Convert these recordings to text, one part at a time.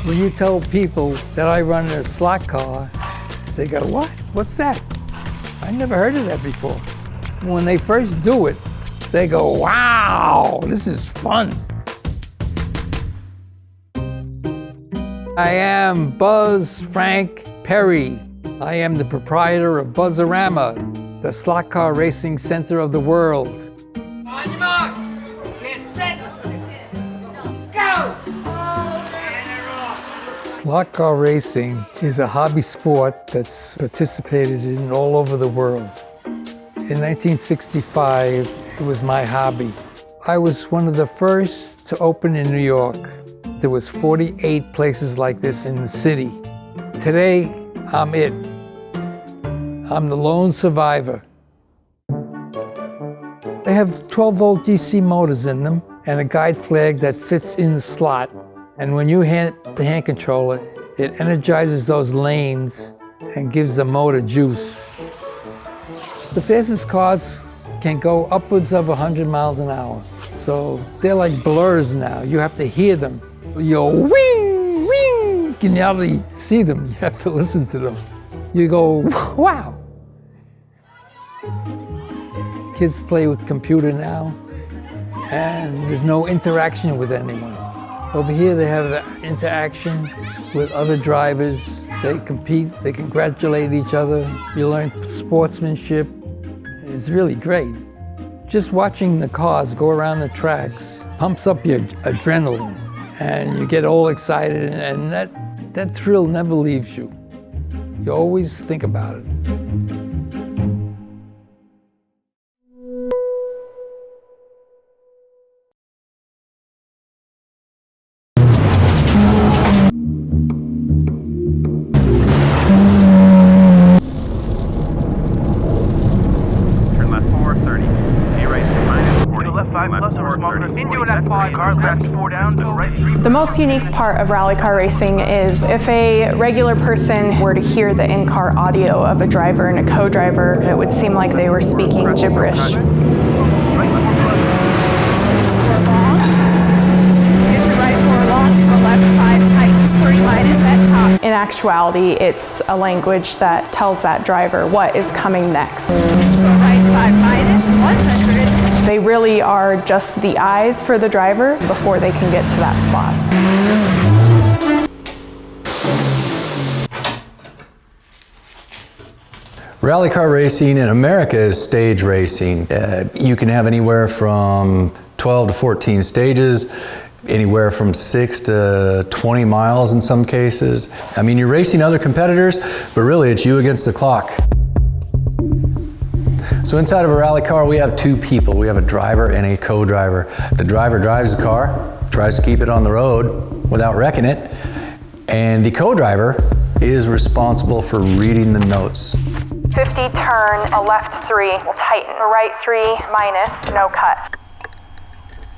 When you tell people that I run a slot car, they go, what? What's that? I never heard of that before. When they first do it, they go, wow, this is fun. I am Buzz Frank Perry. I am the proprietor of Buzz-A-Rama, the slot car racing center of the world. On your marks, get set, go! Slot car racing is a hobby sport that's participated in all over the world. In 1965, it was my hobby. I was one of the first to open in New York. There was 48 places like this in the city. Today, I'm it. I'm the lone survivor. They have 12-volt DC motors in them and a guide flag that fits in the slot. And when you hit the hand controller, it energizes those lanes and gives the motor juice. The fastest cars can go upwards of 100 miles an hour. So they're like blurs now. You have to hear them. You wing, wing. You can hardly see them. You have to listen to them. You go, wow. Kids play with computer now, and there's no interaction with anyone. Over here, they have interaction with other drivers. They compete, they congratulate each other. You learn sportsmanship. It's really great. Just watching the cars go around the tracks pumps up your adrenaline, and you get all excited, and that thrill never leaves you. You always think about it. The most unique part of rally car racing is if a regular person were to hear the in-car audio of a driver and a co-driver, it would seem like they were speaking gibberish. In actuality, it's a language that tells that driver what is coming next. Right 5 minus 100. They really are just the eyes for the driver before they can get to that spot. Rally car racing in America is stage racing. You can have anywhere from 12 to 14 stages, anywhere from 6 to 20 miles in some cases. I mean, you're racing other competitors, but really it's you against the clock. So inside of a rally car, we have two people. We have a driver and a co-driver. The driver drives the car, tries to keep it on the road without wrecking it, and the co-driver is responsible for reading the notes. 50 turn, a left 3 will tighten, a right 3 minus, no cut.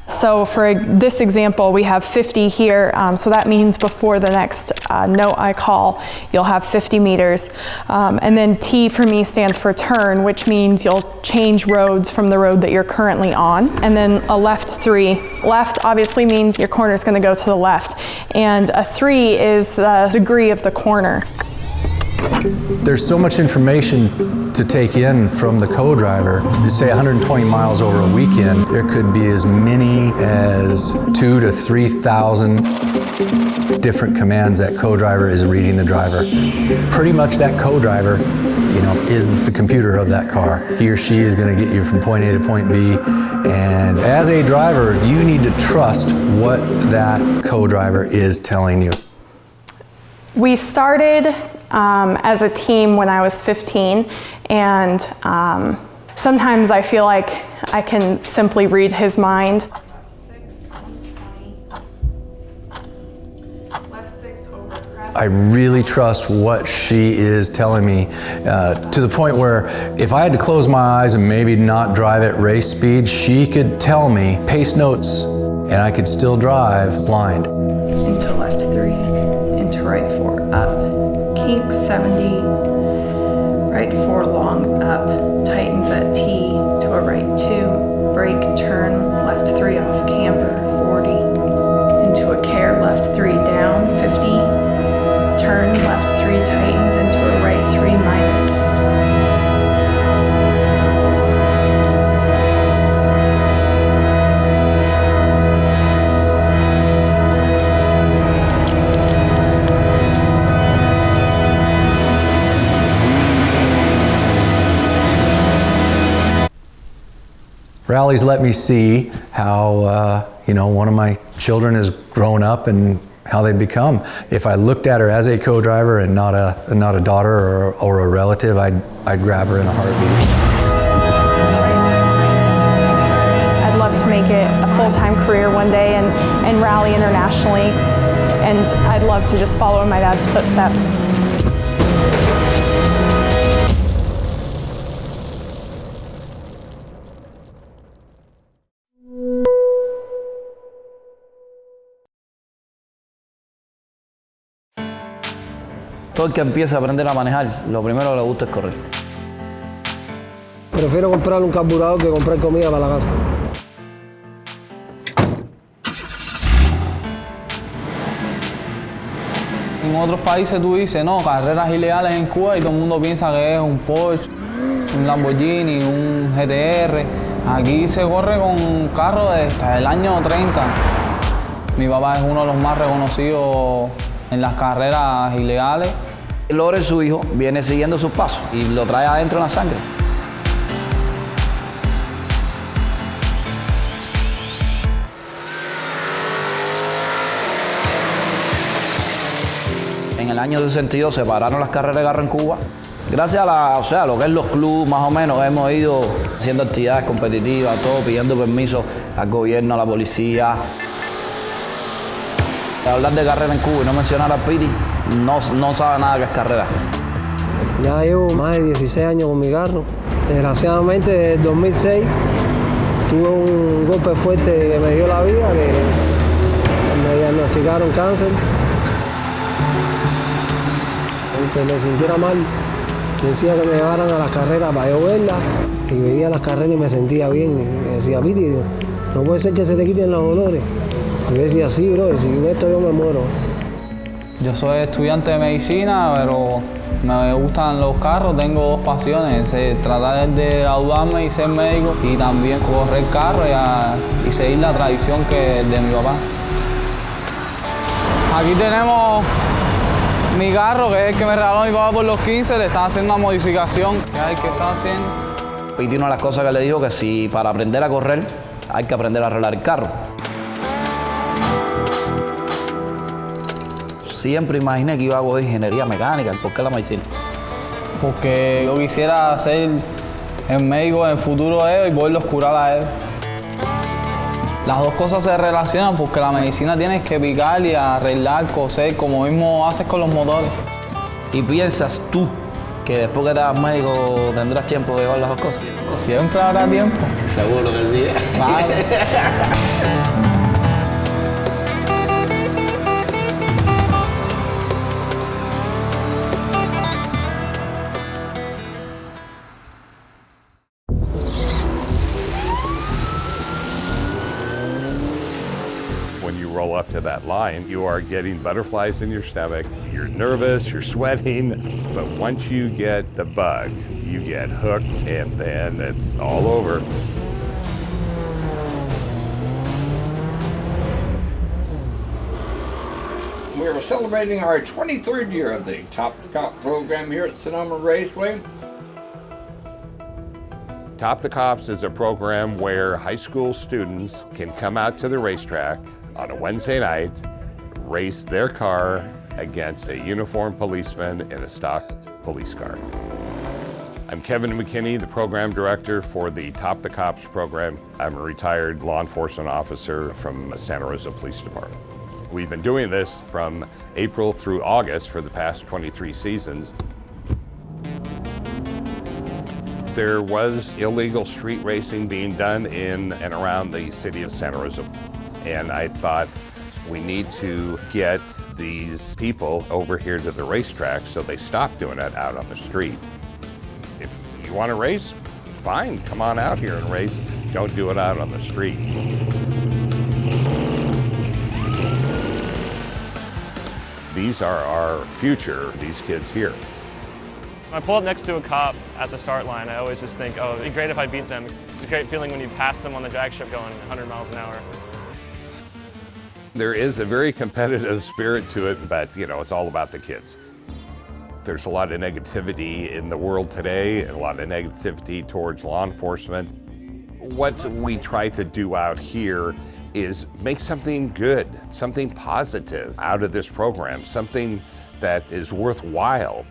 So for this example, we have 50 here, so that means before the next note I call, you'll have 50 meters. And then T for me stands for turn, which means you'll change roads from the road that you're currently on. And then a left 3. Left obviously means your corner is going to go to the left. And a 3 is the degree of the corner. There's so much information to take in from the co-driver. You say 120 miles over a weekend, there could be as many as 2,000 to 3,000 different commands that co-driver is reading the driver. Pretty much that co-driver, isn't the computer of that car. He or she is going to get you from point A to point B. And as a driver, you need to trust what that co-driver is telling you. We started as a team when I was 15, and sometimes I feel like I can simply read his mind. I really trust what she is telling me to the point where if I had to close my eyes and maybe not drive at race speed, she could tell me pace notes and I could still drive blind. Into left 3, into right 4, up, kink 70, right 4 long, up, tightens at T to a right 2, brake, turn, left 3 off camber, 40, into a care, left 3 down, 50, Rally's let me see how, one of my children has grown up and how they become. If I looked at her as a co-driver and not a daughter or a relative, I'd grab her in a heartbeat. I'd love to make it a full-time career one day and rally internationally, and I'd love to just follow in my dad's footsteps. Todo el que empieza a aprender a manejar, lo primero que le gusta es correr. Prefiero comprar un carburador que comprar comida para la casa. En otros países tú dices, no, carreras ilegales en Cuba y todo el mundo piensa que es un Porsche, un Lamborghini, un GTR. Aquí se corre con carros desde el año 30. Mi papá es uno de los más reconocidos en las carreras ilegales. Lore, su hijo, viene siguiendo sus pasos y lo trae adentro en la sangre. En el año 62 se pararon las carreras de carro en Cuba. Gracias a lo que es los clubes, más o menos, hemos ido haciendo actividades competitivas, todo pidiendo permiso al gobierno, a la policía. Hablar de carrera en Cuba y no mencionar a Piti, no sabe nada que es carrera. Ya llevo más de 16 años con mi carro. Desgraciadamente, desde el 2006 tuve un golpe fuerte que me dio la vida, que me diagnosticaron cáncer. Aunque me sintiera mal, decía que me llevaran a las carreras para yo verlas, y veía las carreras y me sentía bien. Y decía, Piti, no puede ser que se te quiten los dolores. Y yo decía, sí, bro, sin esto yo me muero. Yo soy estudiante de medicina, pero me gustan los carros, tengo dos pasiones, tratar de graduarme y ser médico y también correr carro y seguir la tradición que de mi papá. Aquí tenemos mi carro, que es el que me regaló mi papá por los 15, le están haciendo una modificación. ¿Qué hay que estar haciendo? Piti, una de las cosas que le dijo que si para aprender a correr hay que aprender a arreglar el carro. Siempre imaginé que iba a coger ingeniería mecánica. ¿Por qué la medicina? Porque yo quisiera ser el médico en el futuro de él y poderlos curar a él. Las dos cosas se relacionan porque la medicina tienes que picar y arreglar, coser, como mismo haces con los motores. ¿Y piensas tú que después que te hagas médico tendrás tiempo de llevar las dos cosas? Siempre habrá tiempo. Seguro que el día. Claro. When you roll up to that line, you are getting butterflies in your stomach. You're nervous, you're sweating, but once you get the bug, you get hooked, and then it's all over. We are celebrating our 23rd year of the Top the Cop program here at Sonoma Raceway. Top the Cops is a program where high school students can come out to the racetrack on a Wednesday night, race their car against a uniformed policeman in a stock police car. I'm Kevin McKinney, the program director for the Top the Cops program. I'm a retired law enforcement officer from the Santa Rosa Police Department. We've been doing this from April through August for the past 23 seasons. There was illegal street racing being done in and around the city of Santa Rosa. And I thought we need to get these people over here to the racetrack so they stop doing it out on the street. If you want to race, fine, come on out here and race. Don't do it out on the street. These are our future, these kids here. When I pull up next to a cop at the start line, I always just think, oh, it'd be great if I beat them. It's a great feeling when you pass them on the drag strip going 100 miles an hour. There is a very competitive spirit to it, but it's all about the kids. There's a lot of negativity in the world today, and a lot of negativity towards law enforcement. What we try to do out here is make something good, something positive out of this program, something that is worthwhile.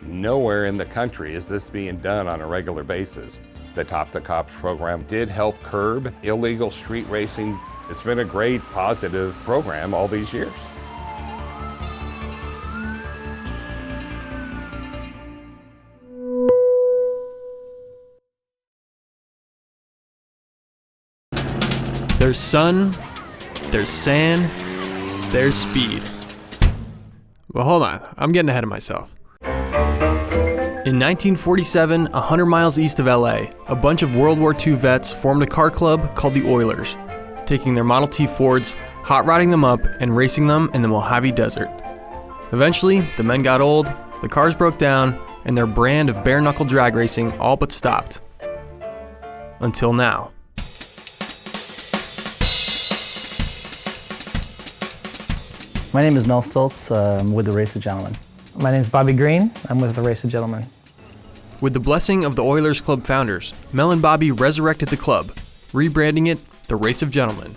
Nowhere in the country is this being done on a regular basis. The Top the Cops program did help curb illegal street racing. It's been a great positive program all these years. There's sun, there's sand, there's speed. Well, hold on, I'm getting ahead of myself. In 1947, 100 miles east of LA, a bunch of World War II vets formed a car club called the Oilers, taking their Model T Fords, hot rodding them up, and racing them in the Mojave Desert. Eventually, the men got old, the cars broke down, and their brand of bare-knuckle drag racing all but stopped. Until now. My name is Mel Stoltz. I'm with the Race of Gentlemen. My name is Bobby Green. I'm with the Race of Gentlemen. With the blessing of the Oilers Club founders, Mel and Bobby resurrected the club, rebranding it the Race of Gentlemen.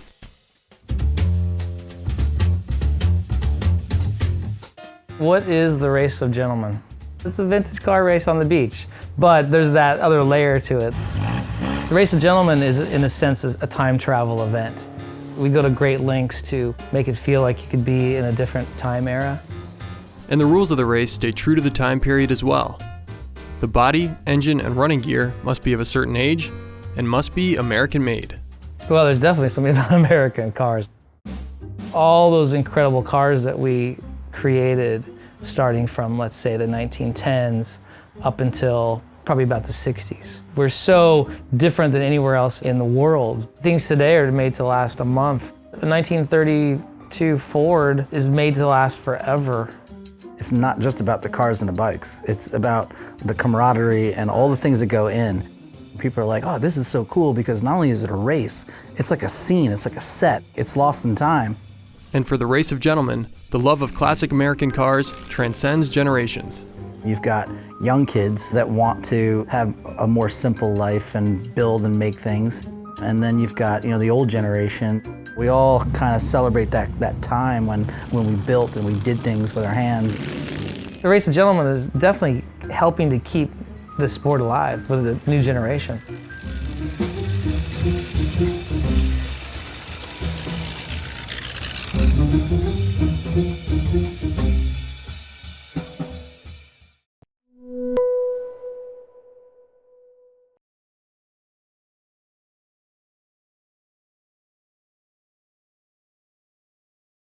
What is the Race of Gentlemen? It's a vintage car race on the beach, but there's that other layer to it. The Race of Gentlemen is, in a sense, a time travel event. We go to great lengths to make it feel like you could be in a different time era. And the rules of the race stay true to the time period as well. The body, engine, and running gear must be of a certain age and must be American-made. Well, there's definitely something about American cars. All those incredible cars that we created, starting from, let's say, the 1910s up until probably about the 60s. We're so different than anywhere else in the world. Things today are made to last a month. The 1932 Ford is made to last forever. It's not just about the cars and the bikes. It's about the camaraderie and all the things that go in. People are like, oh, this is so cool because not only is it a race, it's like a scene, it's like a set. It's lost in time. And for the Race of Gentlemen, the love of classic American cars transcends generations. You've got young kids that want to have a more simple life and build and make things. And then you've got, the old generation. We all kind of celebrate that time when we built and we did things with our hands. The Race of Gentlemen is definitely helping to keep the sport alive with the new generation.